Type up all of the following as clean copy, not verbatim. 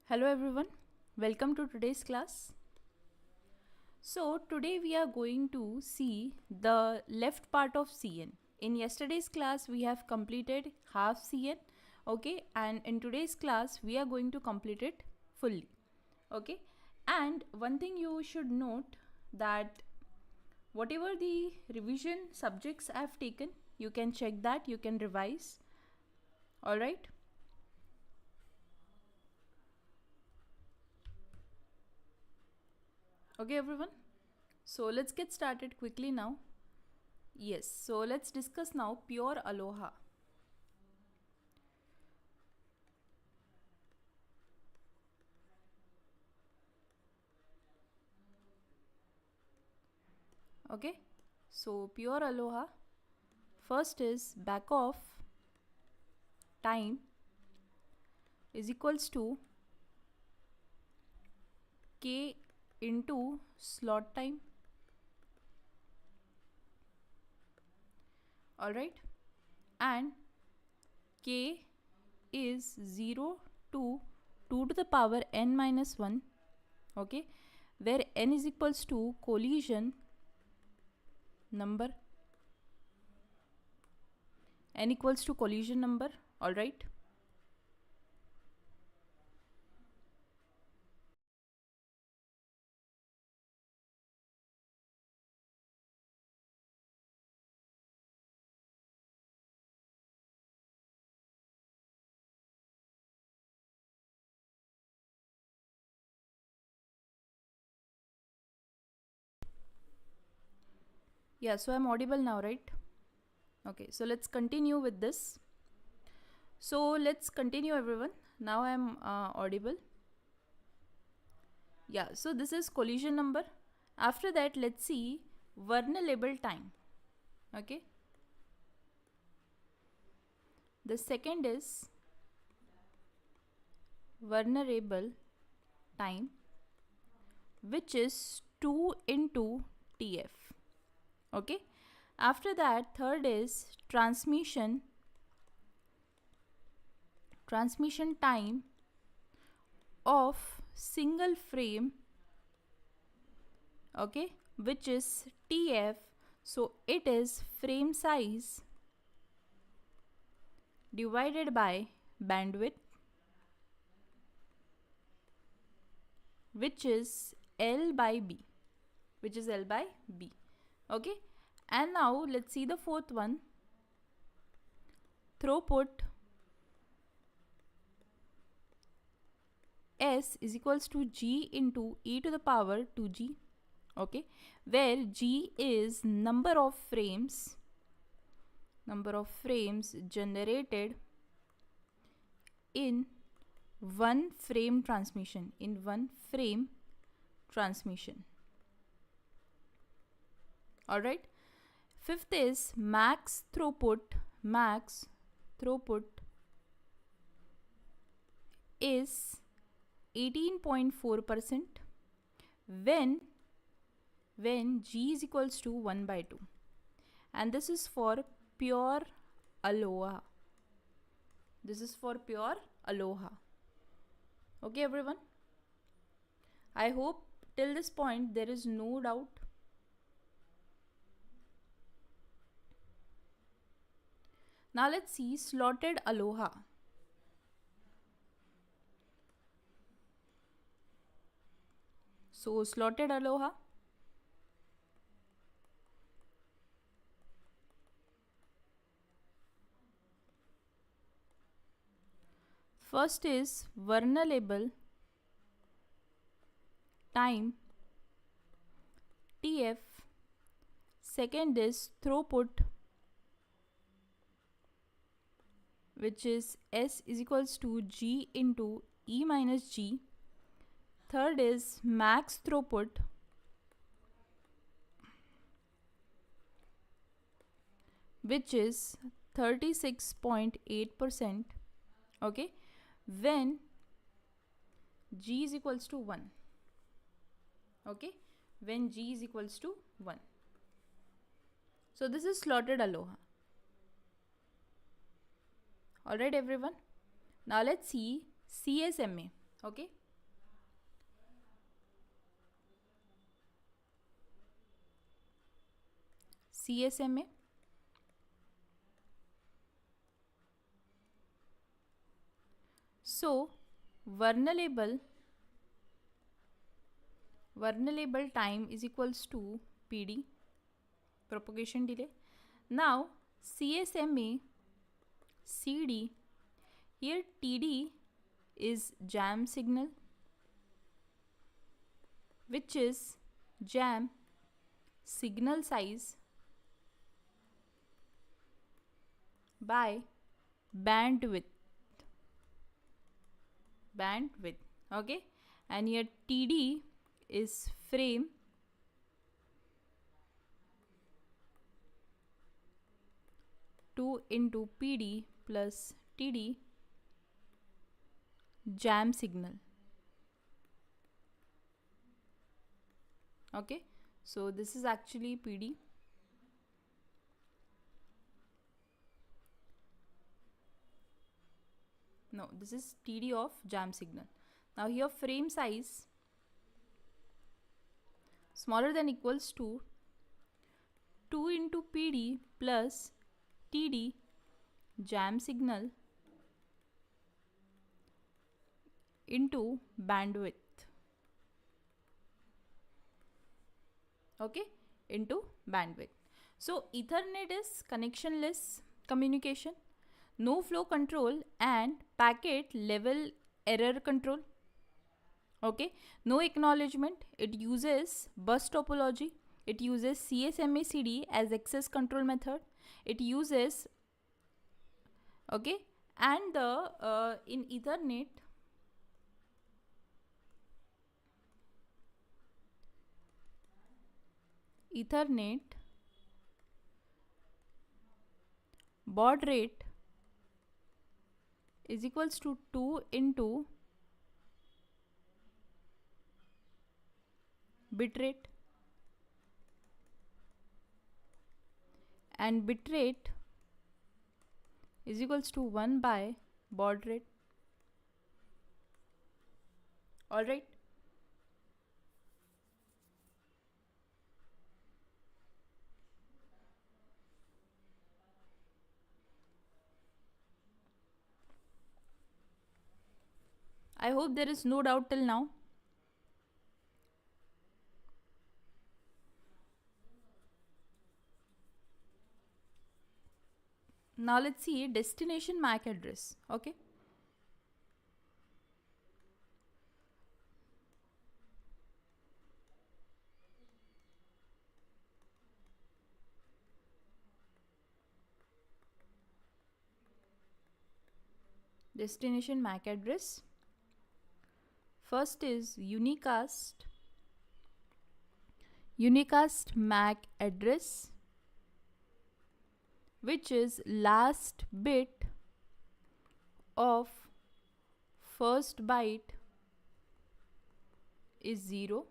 Hello everyone, welcome to today's class. So today we are going to see the left part of Cn. In yesterday's class we have completed half Cn, okay, and in today's class we are going to complete it fully, okay. And one thing you should note that whatever the revision subjects I have taken, you can check that, you can revise, alright. Okay everyone, so let's get started quickly now. Yes, so let's discuss now pure aloha. Okay, so pure aloha, first is back of time is equals to k into slot time. Alright, and k is 0 to 2 to the power n minus 1, okay, where n is equals to collision number, n equals to collision number, alright. Yeah, so I'm audible now, right? Okay, so let's continue with this. So let's continue everyone. Now I'm audible. Yeah, so this is collision number. After that, let's see vulnerable time. Okay. The second is vulnerable time, which is 2 into TF. Okay. After that, third is transmission time of single frame, okay, which is TF. So it is frame size divided by bandwidth, which is L by B, okay. And now let's see the fourth one, throughput. S is equals to G into e to the power 2G, okay, where G is number of frames generated in one frame transmission, alright. Fifth is max throughput is 18.4% when G is equals to 1 by 2, and this is for pure aloha. Okay everyone, I hope till this point there is no doubt. Now let's see slotted aloha. So slotted aloha, first is vulnerable time TF, second is throughput, which is S is equals to G into E minus G, third is max throughput, which is 36.8%, okay, when G is equals to 1, okay, when G is equals to 1. So this is slotted aloha. Alright everyone, now let's see CSMA, Okay. CSMA. So vulnerable time is equals to PD, propagation delay. Now CSMA CD, here TD is jam signal, which is jam signal size by bandwidth. Okay, and here TD is frame, 2 into PD plus TD, jam signal. Okay, so this is actually PD. No, this is TD of jam signal. Now here frame size smaller than equals to 2 into PD plus TD, jam signal, into bandwidth. Okay, into bandwidth. So Ethernet is connectionless communication, no flow control and packet level error control. Okay, no acknowledgement. It uses bus topology. It uses CSMA CD as access control method. It uses, okay, and the in Ethernet baud rate is equals to 2 into bit rate, and bit rate is equals to 1 by baud rate. Alright. I hope there is no doubt till now. Now let's see destination MAC address. Okay. Destination MAC address. First is unicast MAC address, which is last bit of first byte is 0.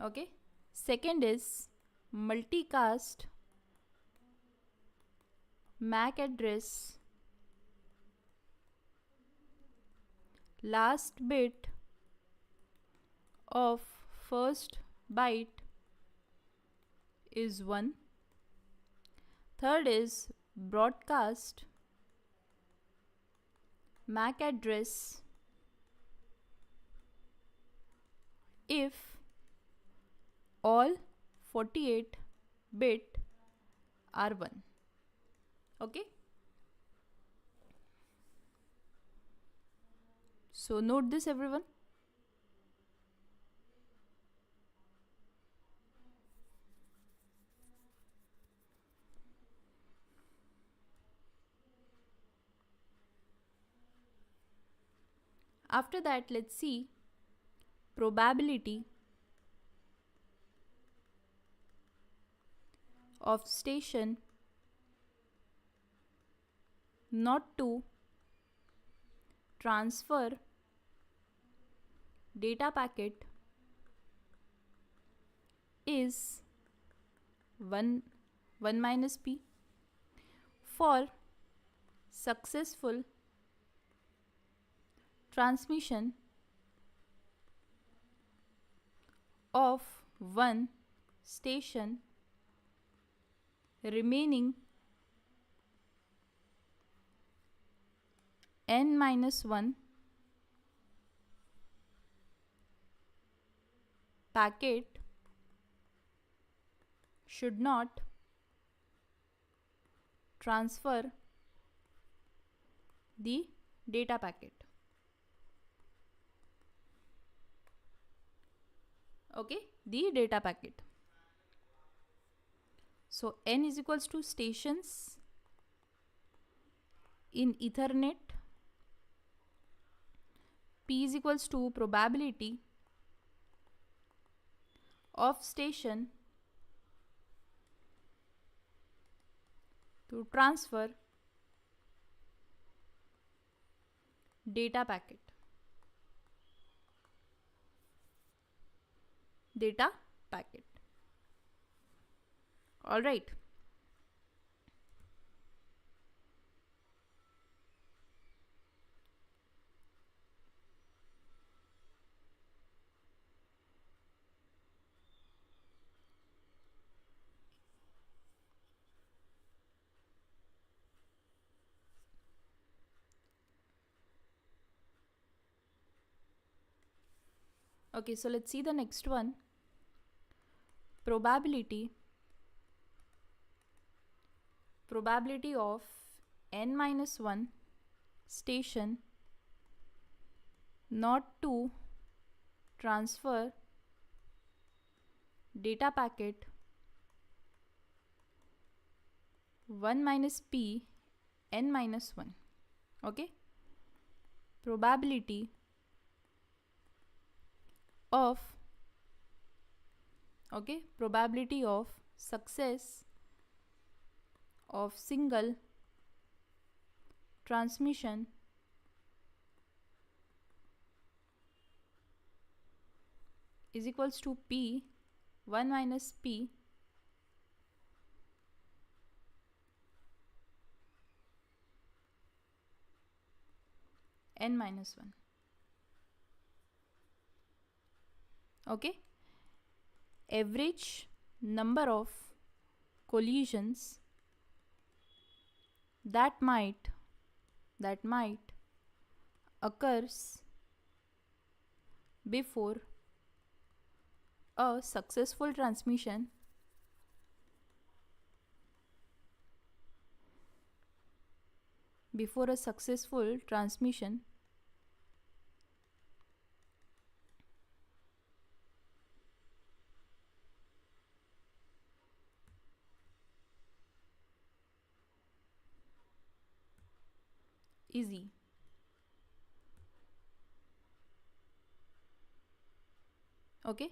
Okay. Second is multicast MAC address, last bit of first byte is 1. Third is broadcast MAC address if all 48 bit are 1. Okay. So note this, everyone. After that, let's see probability of station not to transfer data packet is 1 minus p. For successful transmission of one station remaining n-1 packet should not transfer the data packet. Okay, the data packet. So n is equals to stations in Ethernet, p is equals to probability of station to transfer data packet. All right. Okay, so let's see the next one. Probability of n-1 station not to transfer data packet 1 minus p n-1. Okay, probability of success of single transmission is equals to p 1 minus p n-1. Okay, average number of collisions that might occurs before a successful transmission easy. Okay,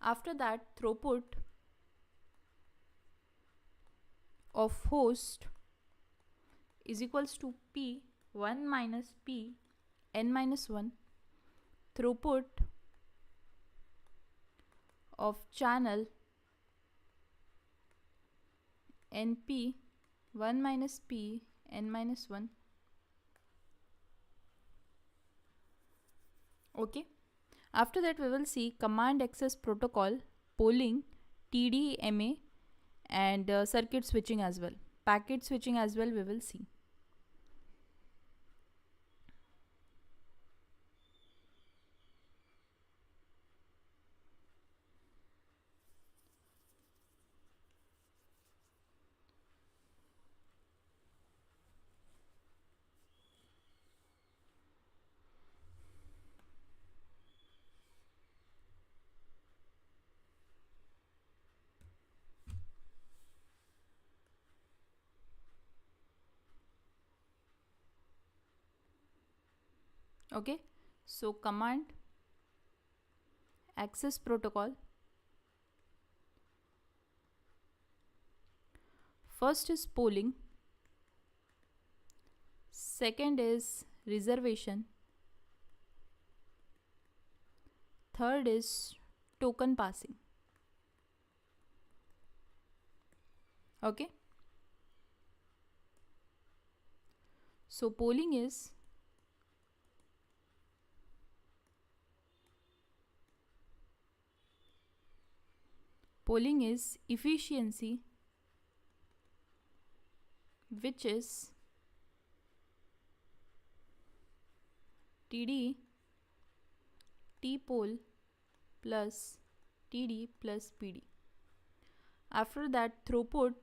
after that, throughput of host is equals to p 1 minus p n-1, throughput of channel np 1 minus p n-1. Okay, after that we will see command access protocol, polling, TDMA, and circuit switching as well. Packet switching as well we will see. Okay, so command access protocol, first is polling, second is reservation, third is token passing. Okay, so polling is polling is efficiency, which is TD T-poll plus TD plus PD. After that, throughput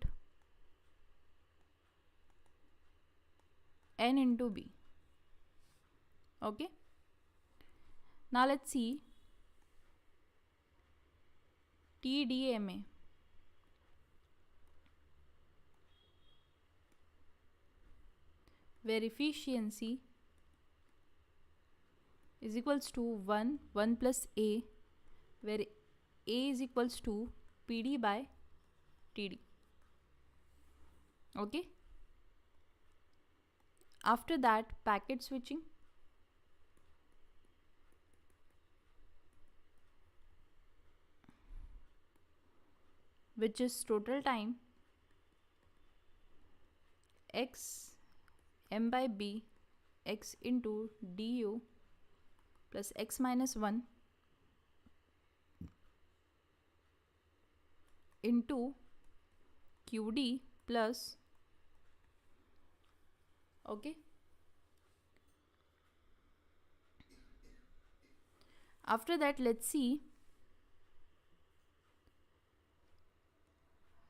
N into B. Okay. Now let's see TDMA. Where efficiency is equals to 1 plus A, where A is equals to PD by TD. Okay. After that, packet switching. Which is total time x m by b x into du plus x minus 1 into qd plus, okay. After that, let's see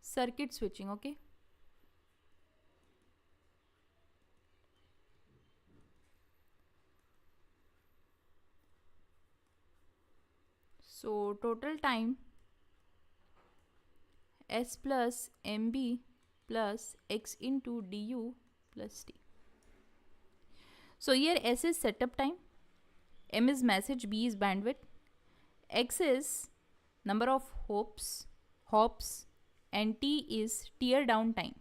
circuit switching. Okay. So total time s plus mb plus x into du plus t. So here s is setup time, m is message, b is bandwidth, x is number of hops, and t is tear down time.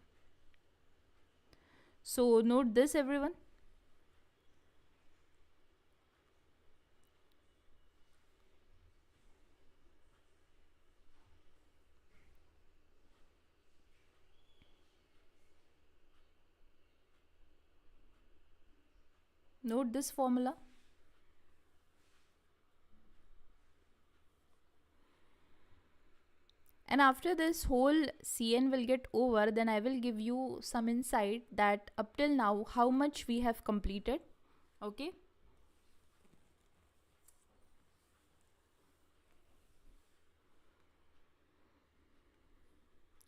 So note this, everyone. Note this formula. And after this whole CN will get over, then I will give you some insight that up till now how much we have completed. Okay.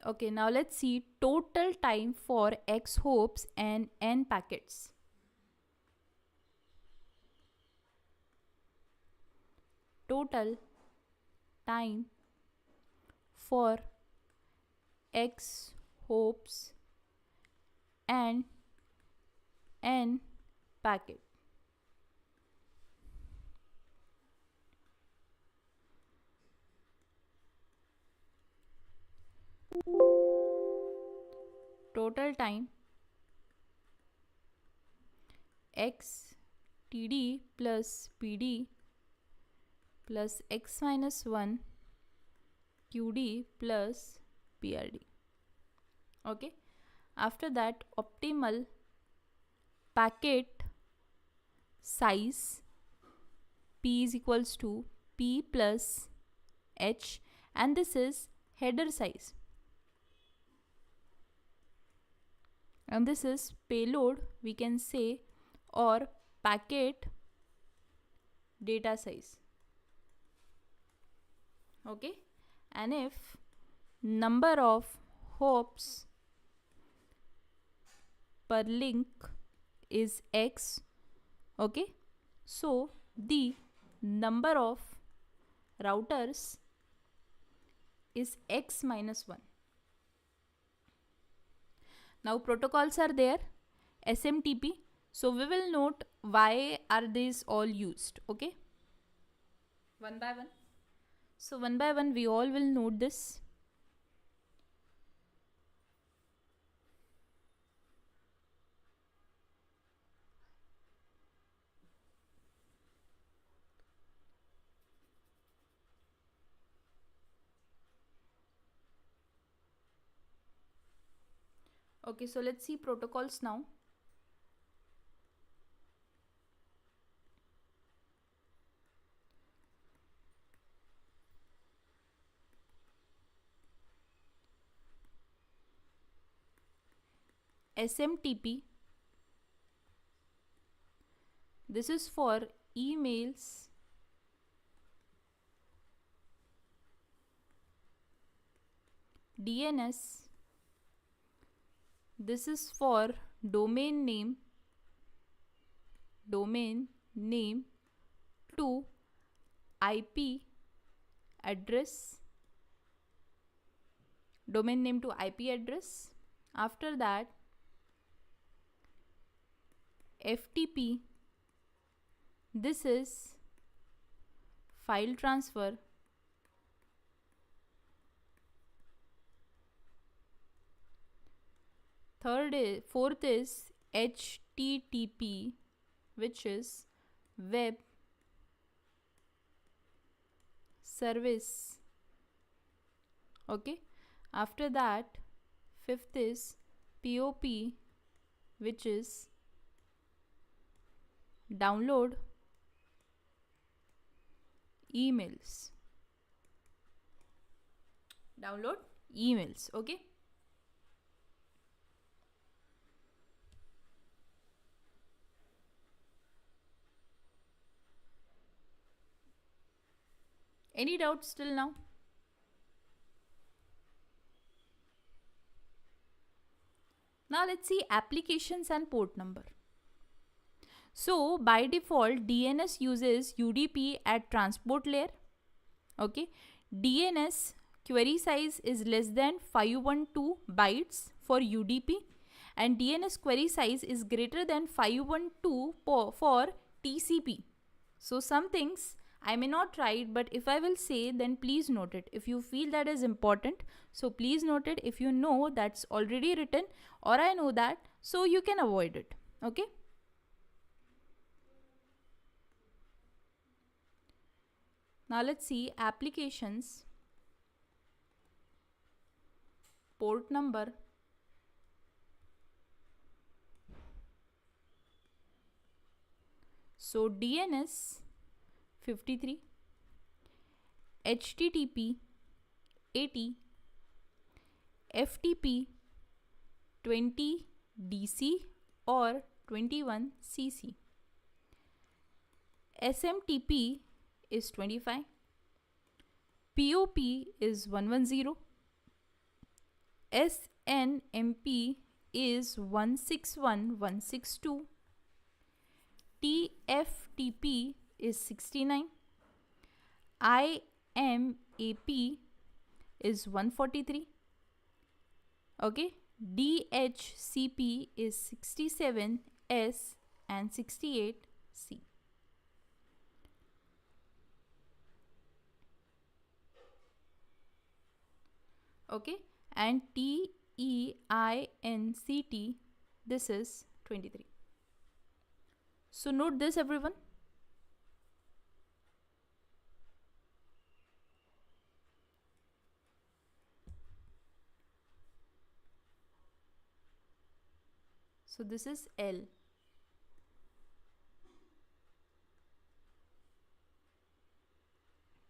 Okay, now let's see total time for X hops and N packets. Total time for X hops and N packet. Total time X TD plus PD plus X minus 1 QD plus PRD. Okay. After that, optimal packet size P is equals to P plus H, and this is header size, and this is payload, we can say, or packet data size. Okay. And if number of hops per link is X, okay, so the number of routers is X minus 1. Now protocols are there, SMTP. So we will note why are these all used. Okay, one by one. So one by one we all will note this. Okay, so let's see protocols now. SMTP. This is for emails. DNS. This is for domain name to IP address. Domain name to IP address. After that, FTP. This is file transfer. Fourth is HTTP, which is web service. Okay. After that, fifth is POP, which is download emails. Okay. Any doubts till now? Now let's see applications and port number. So by default, DNS uses UDP at transport layer. Okay. DNS query size is less than 512 bytes for UDP, and DNS query size is greater than 512 for TCP. So some things I may not write, but if I will say, then please note it. If you feel that is important, so please note it. If you know that's already written, or I know that, so you can avoid it. Okay. Now let's see applications, port number. So DNS 53, HTTP 80, FTP 20 DC or 21 CC. SMTP is 25, POP is 110, SNMP is 161.162, TFTP is 69, IMAP is 143. Okay, DHCP is 67S and 68C. Okay, and TEINCT, this is 23. So note this, everyone. So this is L.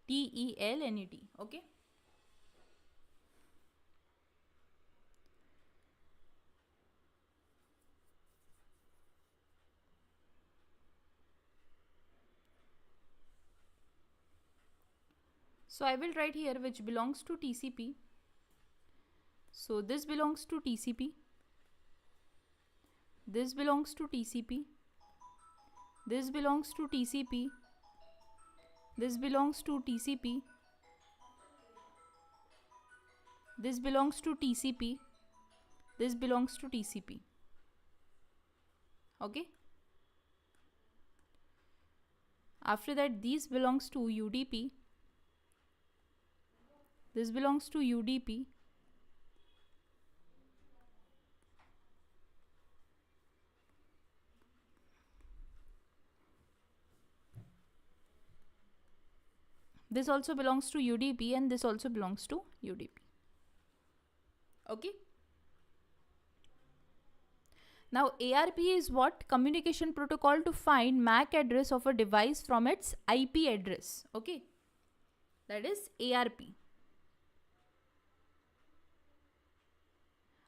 TELNET. Okay. So I will write here which belongs to TCP. So this belongs to TCP. This belongs to TCP. This belongs to TCP. This belongs to TCP. This belongs to TCP. This belongs to TCP. Okay. After that, these belongs to UDP. This belongs to UDP. This also belongs to UDP, and this also belongs to UDP. Okay. Now ARP is what? Communication protocol to find MAC address of a device from its IP address. Okay. That is ARP.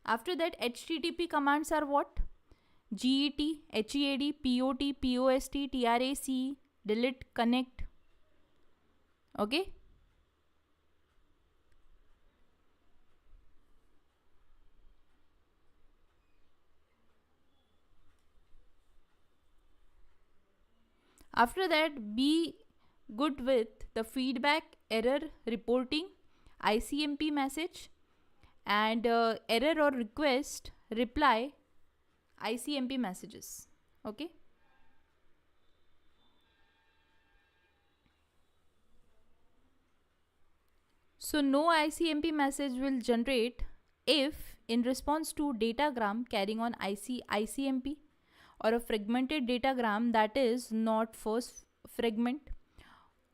After that, HTTP commands are what? GET, HEAD, POT, POST, TRAC, delete, connect. Okay. After that, be good with the feedback, error reporting, ICMP message, and error or request reply ICMP messages. Okay. So no ICMP message will generate if in response to datagram carrying on ICMP or a fragmented datagram that is not first fragment,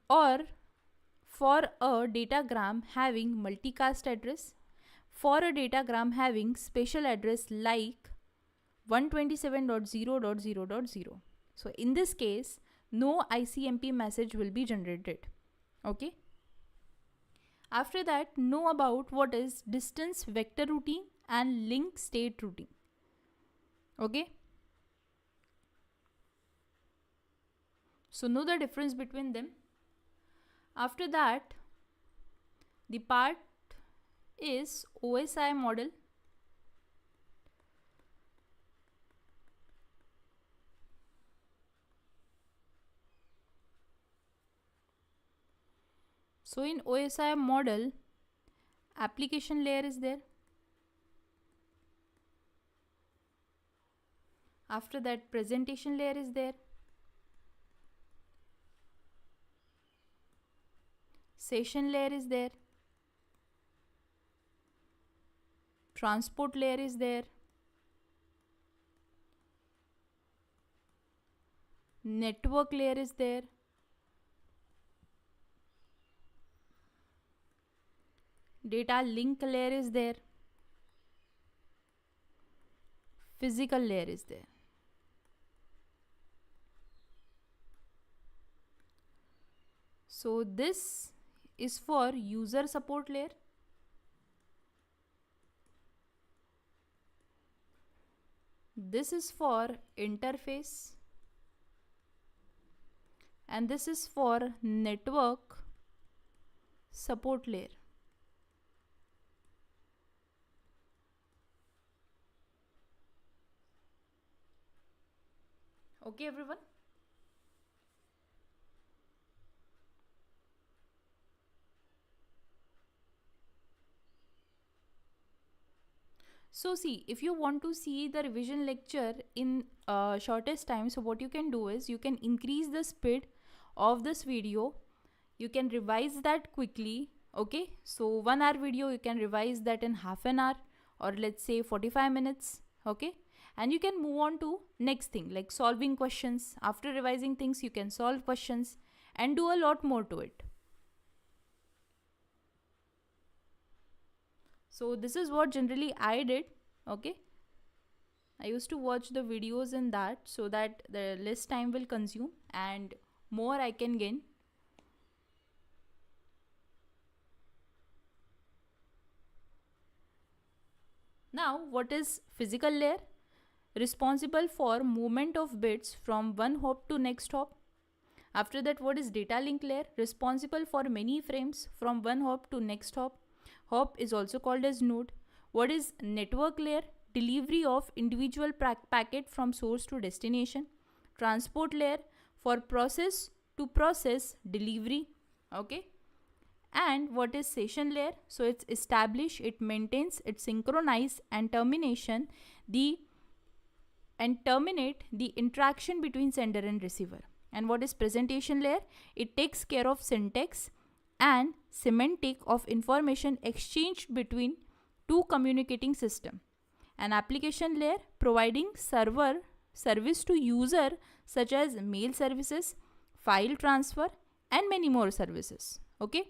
or for a datagram having multicast address, for a datagram having special address like 127.0.0.0. So in this case, no ICMP message will be generated. Okay. After that, know about what is distance vector routing and link state routing. Okay. So know the difference between them. After that, the part is OSI model. So in OSI model, application layer is there. After that, presentation layer is there. Session layer is there. Transport layer is there. Network layer is there. Data link layer is there. Physical layer is there. So this is for user support layer. This is for interface. And this is for network support layer. Okay, everyone. So see, if you want to see the revision lecture in shortest time, so what you can do is you can increase the speed of this video. You can revise that quickly. Okay, so 1 hour video you can revise that in half an hour, or let's say 45 minutes. Okay, and you can move on to next thing like solving questions. After revising things, you can solve questions and do a lot more to it. So this is what generally I did. Okay, I used to watch the videos in that so that the less time will consume and more I can gain. Now, what is physical layer? Responsible for movement of bits from one hop to next hop. After that, what is data link layer? Responsible for many frames from one hop to next hop. Hop is also called as node. What is network layer? Delivery of individual packet from source to destination. Transport layer for process to process delivery. Okay. And what is session layer? So it's establish, it maintains, it synchronize and terminate the interaction between sender and receiver. And what is presentation layer? It takes care of syntax and semantic of information exchanged between two communicating system. An application layer providing service to user such as mail services, file transfer and many more services. Okay.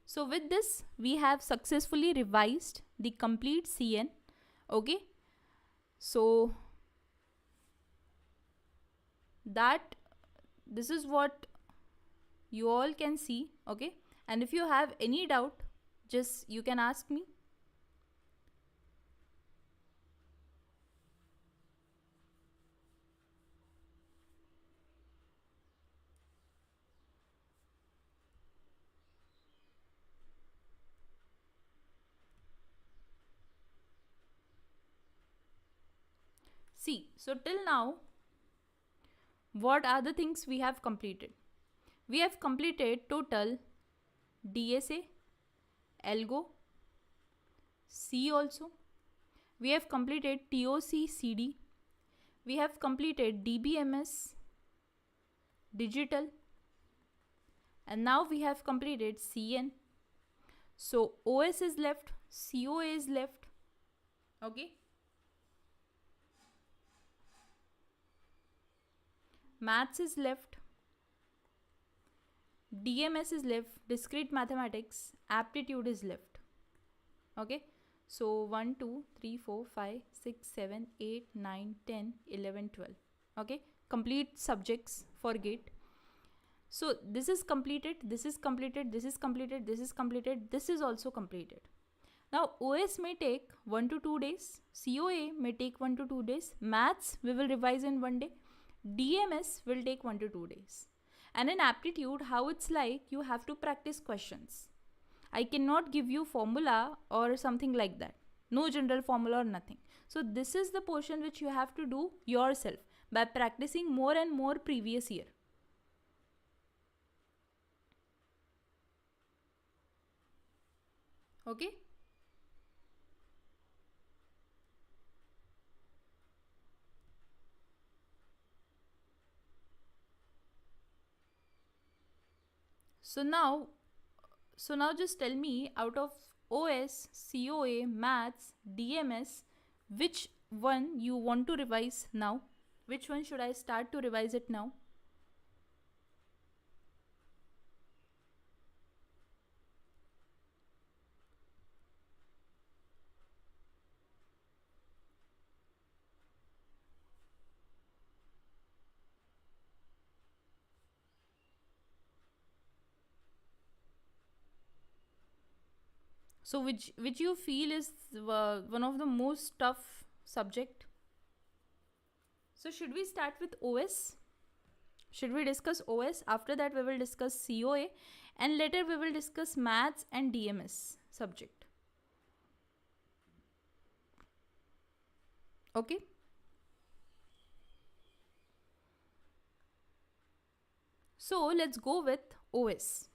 So with this, we have successfully revised the complete CN. Okay. So this is what you all can see, okay? And if you have any doubt, just you can ask me. See, so till now, what are the things we have completed? We have completed total DSA, Algo, C also. We have completed TOC CD. We have completed DBMS, digital. And now we have completed CN. So OS is left, COA is left. Okay. Maths is left. DMS is left, discrete mathematics, aptitude is left. Okay. So 1, 2, 3, 4, 5, 6, 7, 8, 9, 10, 11, 12. Okay. Complete subjects for GATE. So this is completed, this is completed, this is completed, this is completed, this is also completed. Now OS may take 1 to 2 days, COA may take 1 to 2 days, maths we will revise in 1 day, DMS will take 1 to 2 days. And in aptitude, how it's like, you have to practice questions. I cannot give you formula or something like that. No general formula or nothing. So this is the portion which you have to do yourself by practicing more and more previous year. Okay. So now just tell me, out of OS, COA, maths, DMS, which one you want to revise now? Which one should I start to revise it now? So which you feel is one of the most tough subject? So should we start with OS? Should we discuss OS? After that we will discuss COA, and later we will discuss maths and DMS subject. Okay. So let's go with OS.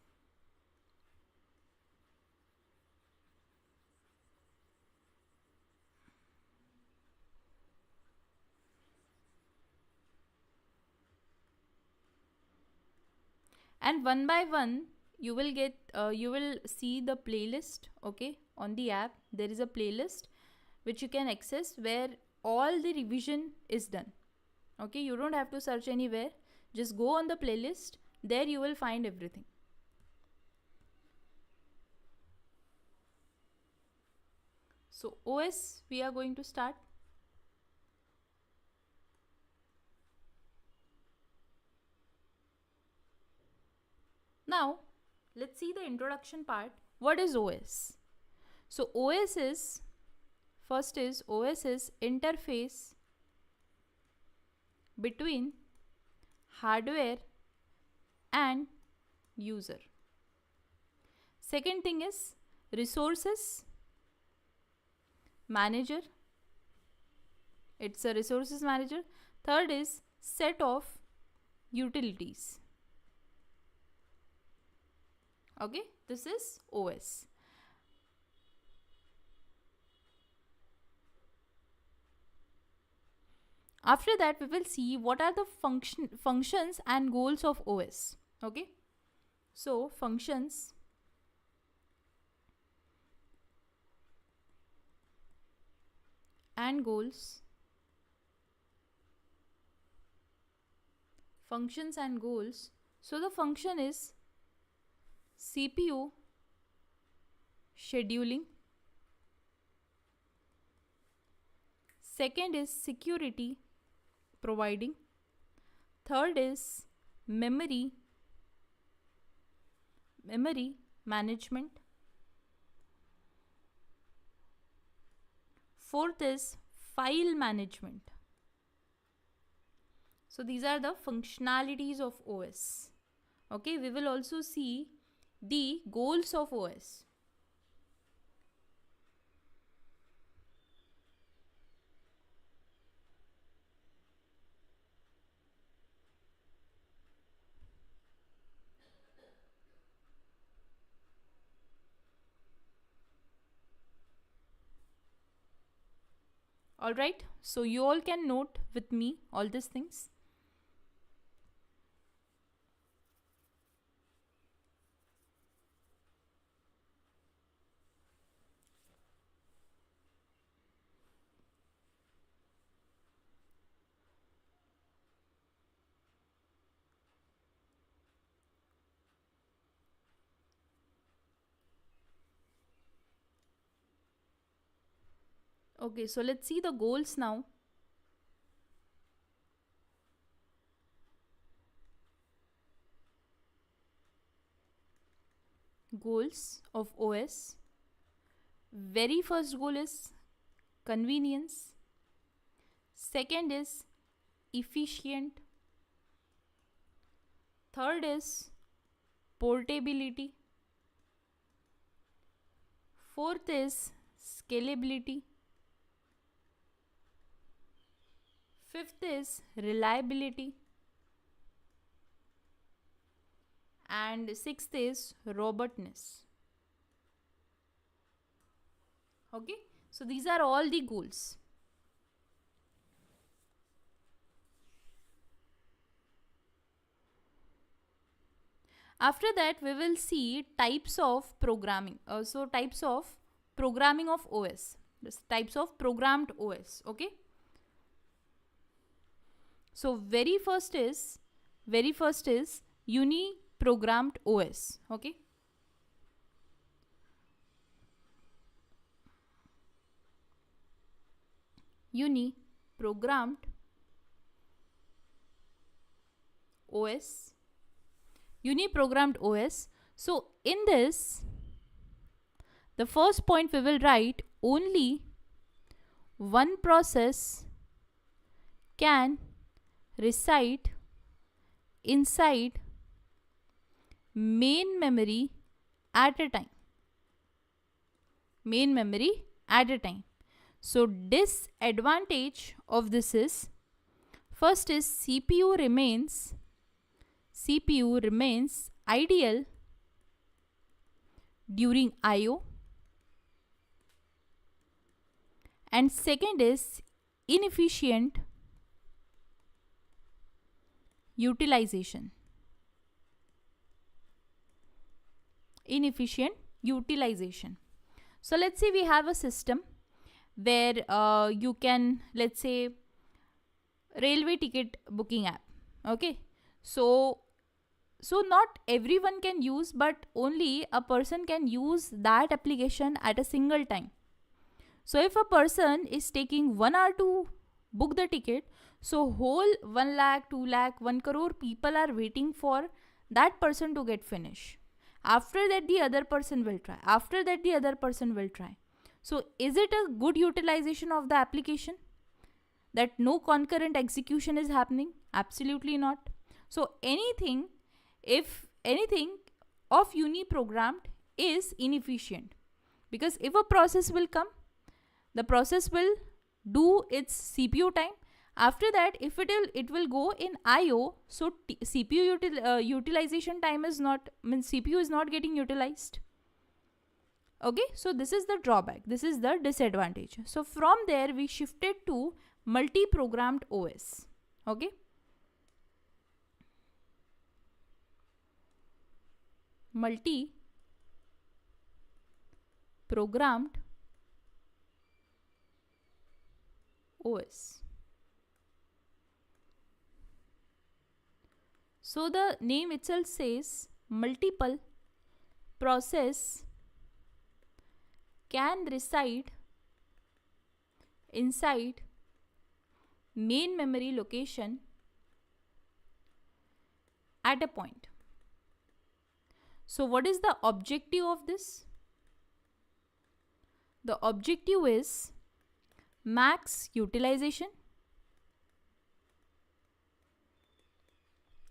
And one by one you will get you will see the playlist. Okay, on the app there is a playlist which you can access where all the revision is done. Okay, you don't have to search anywhere, just go on the playlist, there you will find everything. So OS we are going to start. Now let's see the introduction part. What is OS? So OS is, first is OS is interface between hardware and user. Second thing is resources manager. It's a resources manager. Third is set of utilities. Okay, this is OS. After that we will see what are the functions and goals of OS. Okay, so functions and goals. Functions and goals. So the function is CPU scheduling. Second is security providing. Third is memory memory management. Fourth is file management. So these are the functionalities of OS. Okay, we will also see the goals of OS. Alright, so you all can note with me all these things. Okay, so let's see the goals now. Goals of OS. Very first goal is convenience. Second is efficient. Third is portability. Fourth is scalability. Fifth is reliability. And sixth is robustness. Okay, so these are all the goals. After that, we will see types of programming. So types of programming of OS. This types of programmed OS. Okay. So very first is uni-programmed OS. Okay. Uni-programmed OS. Uni-programmed OS. So in this, the first point we will write, only one process can reside inside main memory at a time. Main memory at a time. So disadvantage of this is, first is CPU remains ideal during I/O, and second is inefficient utilization. So let's say we have a system where you can, let's say, railway ticket booking app. Okay, so not everyone can use, but only a person can use that application at a single time. So if a person is taking 1 hour to book the ticket, so whole 1 lakh, 2 lakh, 1 crore people are waiting for that person to get finished. After that, the other person will try. After that, the other person will try. So is it a good utilization of the application? That no concurrent execution is happening? Absolutely not. So if anything of uni-programmed is inefficient, because if a process will come, the process will do its CPU time. After that, if it will go in I/O, so CPU utilization time is not, CPU is not getting utilized. Okay, so this is the drawback. This is the disadvantage. So from there, we shifted to multi-programmed OS. Okay. Multi-programmed OS. So the name itself says multiple process can reside inside main memory location at a point. So what is the objective of this? The objective is max utilization.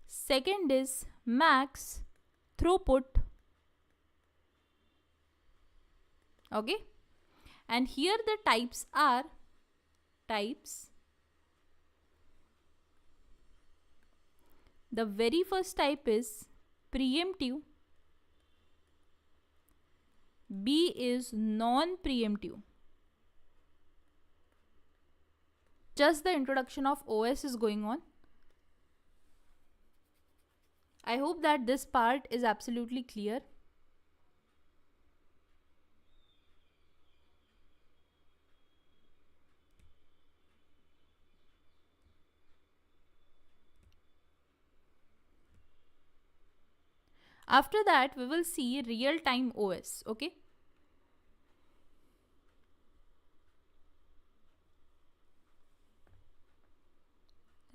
Second is max throughput. Okay. And here the types are the very first type is preemptive. B is non-preemptive. Just the introduction of OS is going on. I hope that this part is absolutely clear. After that, we will see real-time OS, okay?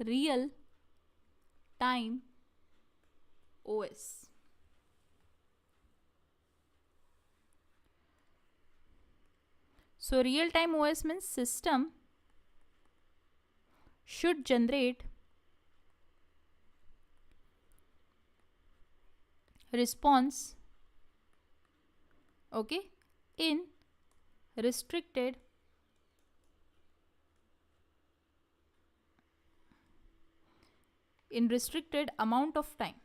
Real-time OS. So real-time OS means system should generate response, okay, in restricted amount of time.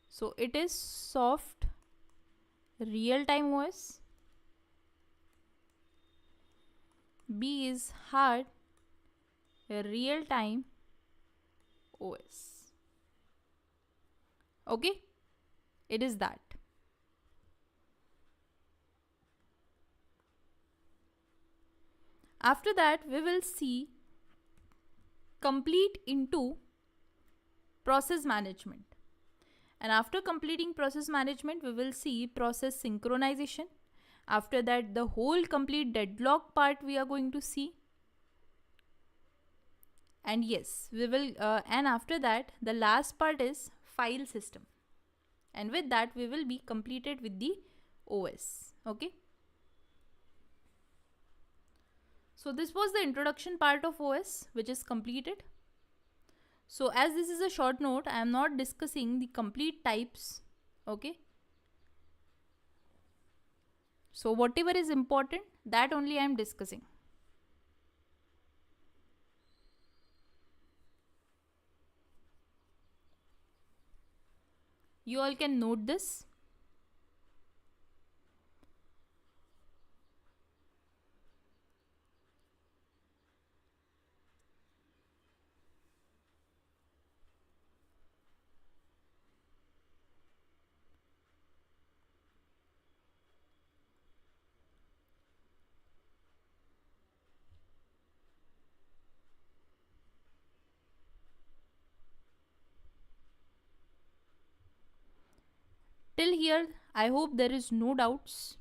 So it is soft real-time OS. B is hard real-time OS. Okay, it is that. After that, we will see complete into process management. And after completing process management, we will see process synchronization. After that, the whole complete deadlock part we are going to see. And yes, we will, and after that, the last part is file system. And with that, we will be completed with the OS. Okay. So this was the introduction part of OS, which is completed. So as this is a short note, I am not discussing the complete types. Okay. So whatever is important, that only I am discussing. You all can note this. Till here, I hope there is no doubts.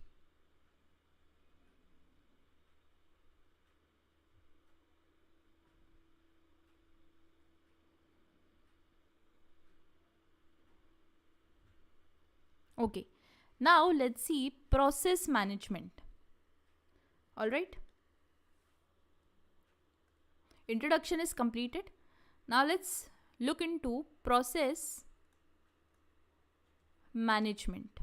Okay, now let's see process management. All right. Introduction is completed. Now let's look into process management.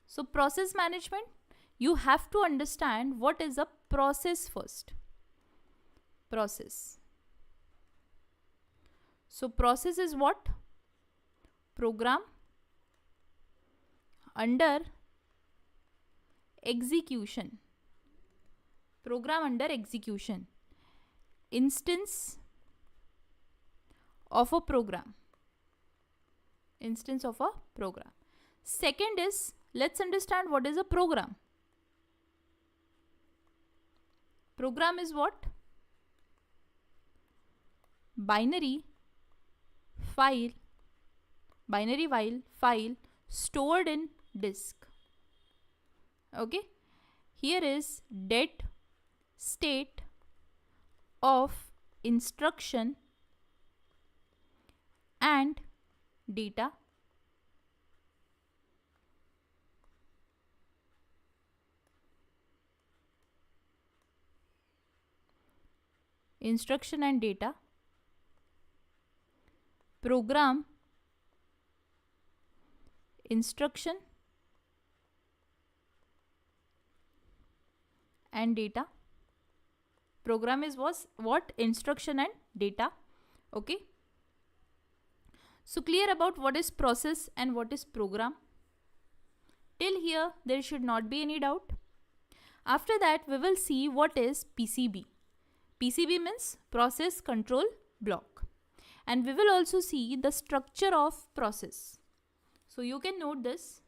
So process management, you have to understand what is a process first. Process. So process is what? Program under execution. Program under execution. Instance of a program. Instance of a program. Second is, let's understand what is a program. Program is what? Binary file stored in disk. Okay. Here is date, state of instruction and data. Instruction and data. Program instruction and data. Program is was what? Instruction and data. Okay. So clear about what is process and what is program. Till here there should not be any doubt. After that we will see what is PCB. PCB means process control block. And we will also see the structure of process. So you can note this.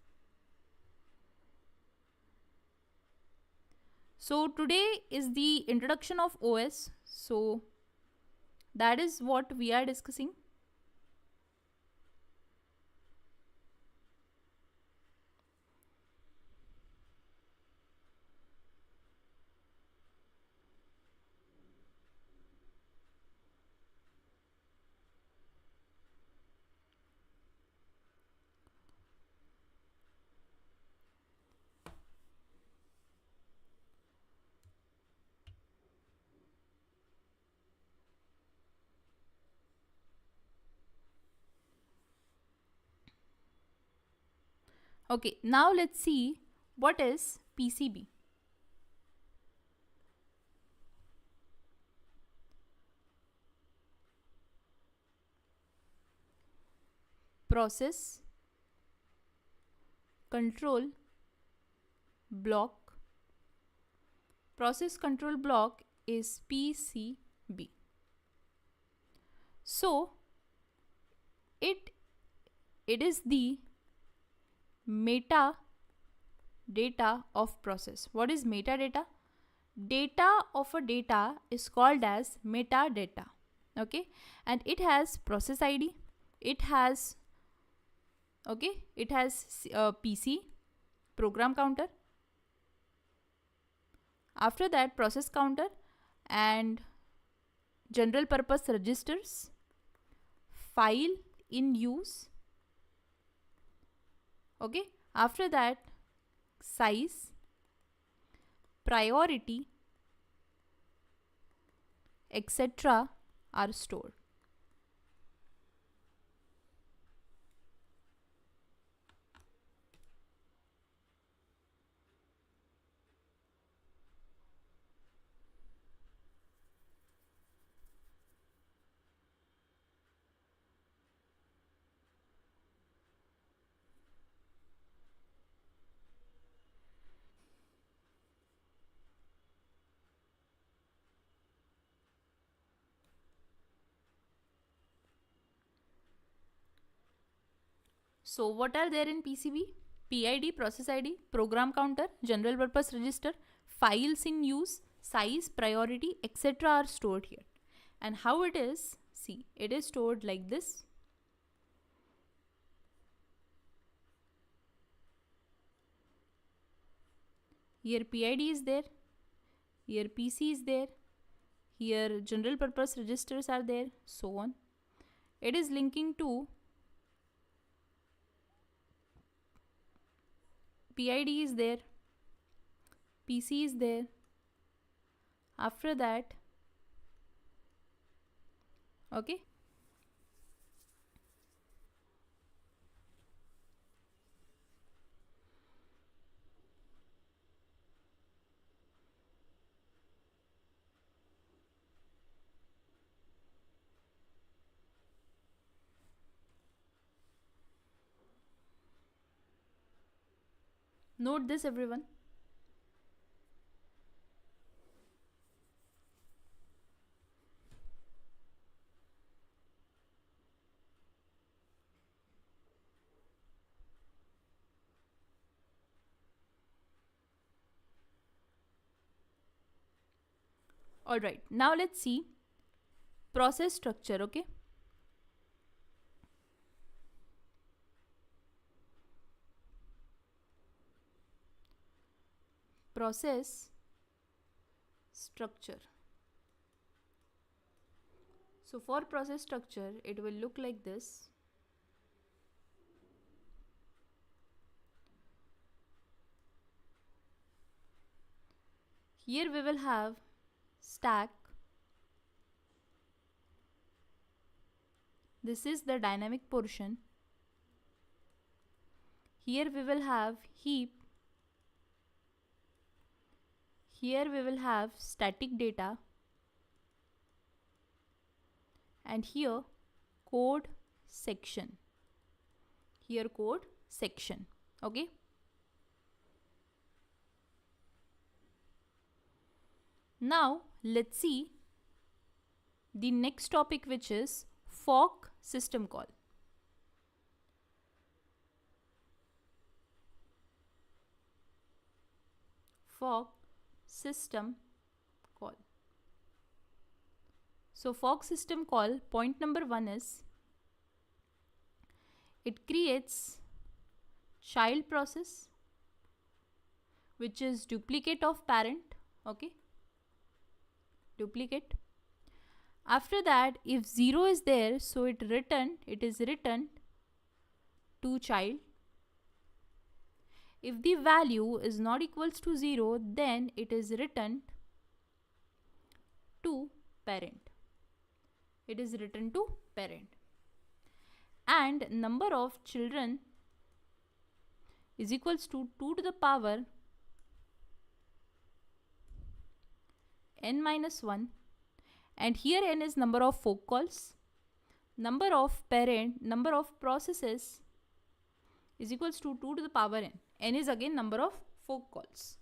So today is the introduction of OS. So that is what we are discussing. Okay, now let's see what is PCB. Process control block. Process control block is PCB. So it is the metadata of process. What is metadata? Data of a data is called as metadata. Okay, and it has process ID. It has PC, program counter. After that, process counter and general purpose registers, file in use. Okay, after that, size, priority, etc. are stored. So what are there in PCB? PID, process ID, program counter, general purpose register, files in use, size, priority, etc. are stored here. And how it is? See, it is stored like this. Here PID is there, here PC is there, here general purpose registers are there, so on. It is linking to PID is there, PC is there. After that, okay, note this everyone. Alright, now let's see process structure, okay. Process structure. So for process structure, it will look like this. Here we will have stack. This is the dynamic portion. Here we will have heap. Here we will have static data. And here code section. Here code section. Okay. Now let's see the next topic, which is fork system call. Fork system call. So fork system call, point number 1 is it creates child process which is duplicate of parent. Okay, duplicate. After that, if 0 is there, so it is returned to child. If the value is not equals to 0, then it is returned to parent. It is returned to parent. And number of children is equals to 2 to the power n minus 1. And here n is number of fork calls. Number of processes is equals to 2 to the power n. N is again number of fork calls.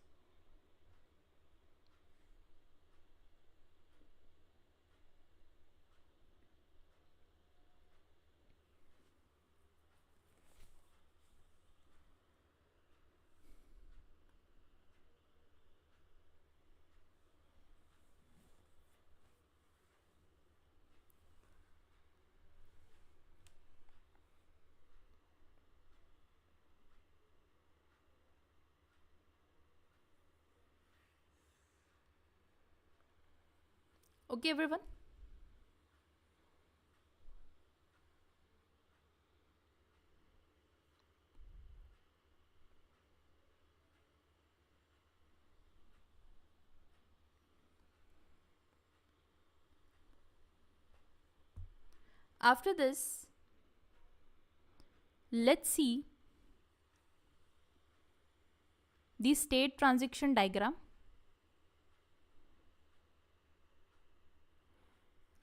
Okay, everyone. After this, let's see the state transition diagram.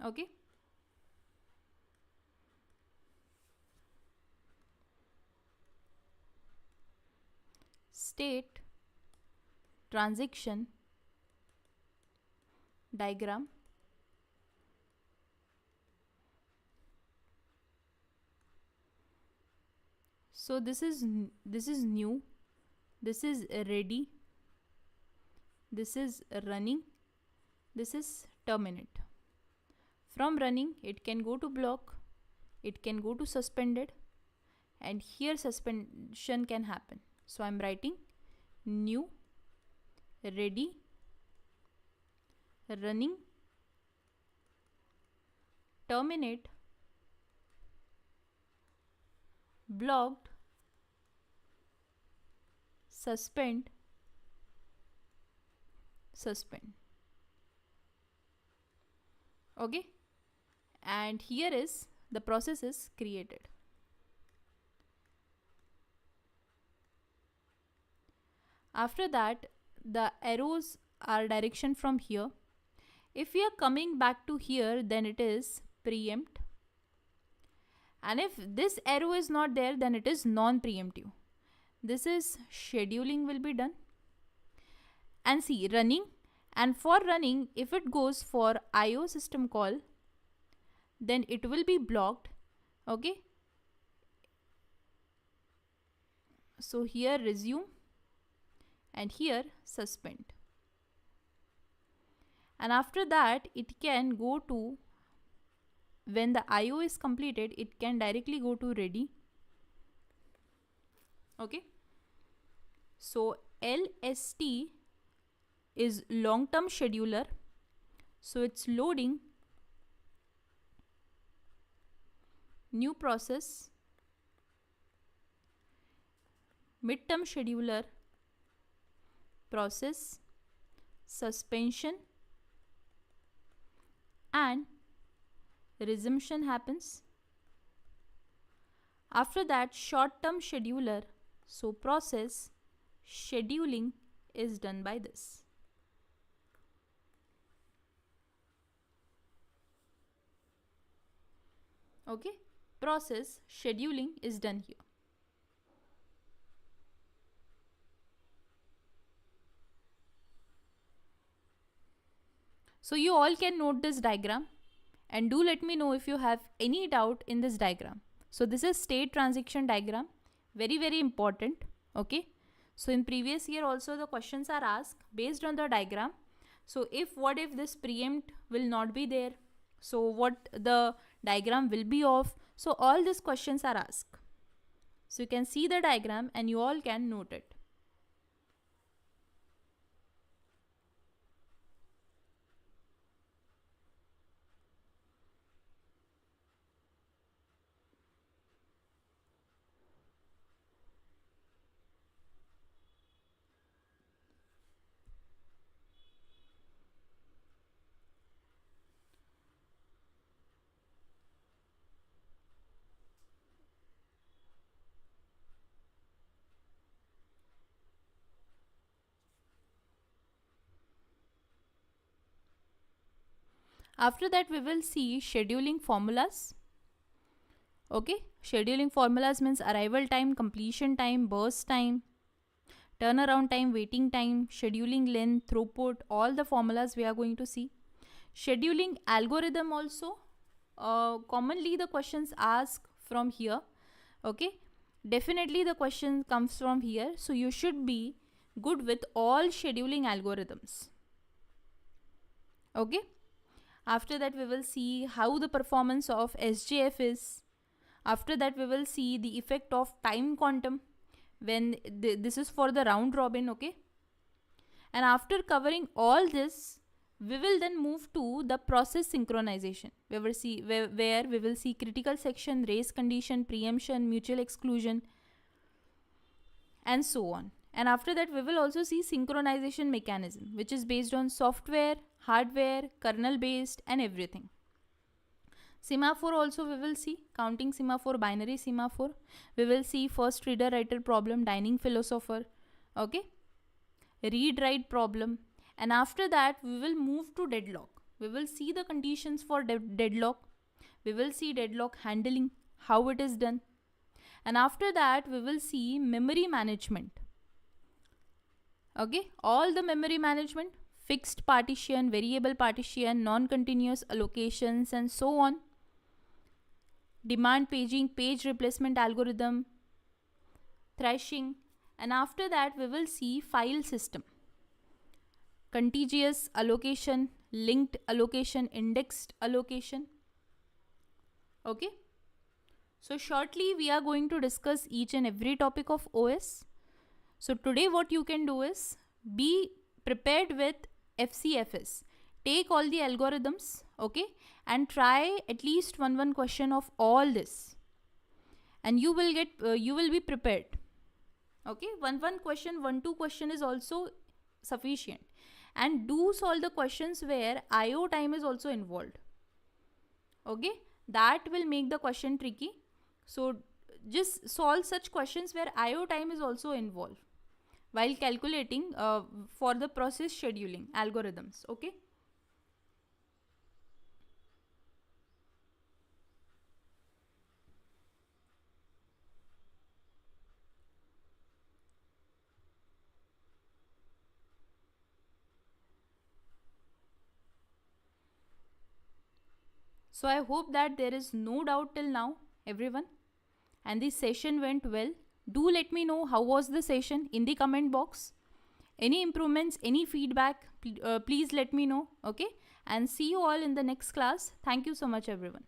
Okay. State transition diagram. So this is new, this is ready, this is running, this is terminate. From running, it can go to block, it can go to suspended, and here suspension can happen. So I'm writing new, ready, running, terminate, blocked, suspend. Okay, and here is the process is created. After that, the arrows are direction from here. If we are coming back to here, then it is preempt, and if this arrow is not there, then it is non-preemptive. This is scheduling will be done. And see, running, and for running, if it goes for IO system call, then it will be blocked. Okay, so here resume and here suspend, and after that it can go to, when the IO is completed, it can directly go to ready. Okay, so LST is long term scheduler, so it's loading new process, midterm scheduler, process, suspension, and resumption happens. After that, short-term scheduler, so process, scheduling is done by this. Okay, process, scheduling is done here. So you all can note this diagram and do let me know if you have any doubt in this diagram. So this is state transition diagram, very important. Okay, so in previous year also the questions are asked based on the diagram. So what if this preempt will not be there, so what the diagram will be of, so all these questions are asked. So you can see the diagram and you all can note it. After that we will see scheduling formulas. Okay, scheduling formulas means arrival time, completion time, burst time, turnaround time, waiting time, scheduling length, throughput, all the formulas we are going to see. Scheduling algorithm also, commonly the questions asked from here. Okay, definitely the question comes from here, so you should be good with all scheduling algorithms. Okay, after that we will see how the performance of SJF is. After that we will see the effect of time quantum when this is for the round robin. Okay, and after covering all this, we will then move to the process synchronization, where we will see critical section, race condition, preemption, mutual exclusion, and so on. And after that we will also see synchronization mechanism, which is based on software, hardware, kernel based, and everything. Semaphore also we will see, counting semaphore, binary semaphore. We will see first reader writer problem, dining philosopher. Okay, read write problem. And after that we will move to deadlock. We will see the conditions for deadlock. We will see deadlock handling, how it is done. And after that we will see memory management. Okay, all the memory management, fixed partition, variable partition, non-continuous allocations, and so on. Demand paging, page replacement algorithm, thrashing. And after that we will see file system, contiguous allocation, linked allocation, indexed allocation. Okay, so shortly we are going to discuss each and every topic of OS. So today what you can do is be prepared with FCFS. Take all the algorithms, okay, and try at least one question of all this, and you will be prepared. Okay, one question, 1-2 question is also sufficient, and do solve the questions where IO time is also involved. Okay, that will make the question tricky. So just solve such questions where IO time is also involved while calculating for the process scheduling algorithms. Okay, so I hope that there is no doubt till now, everyone, and this session went well. Do let me know how was the session in the comment box. Any improvements, any feedback, please let me know. Okay, and see you all in the next class. Thank you so much, everyone.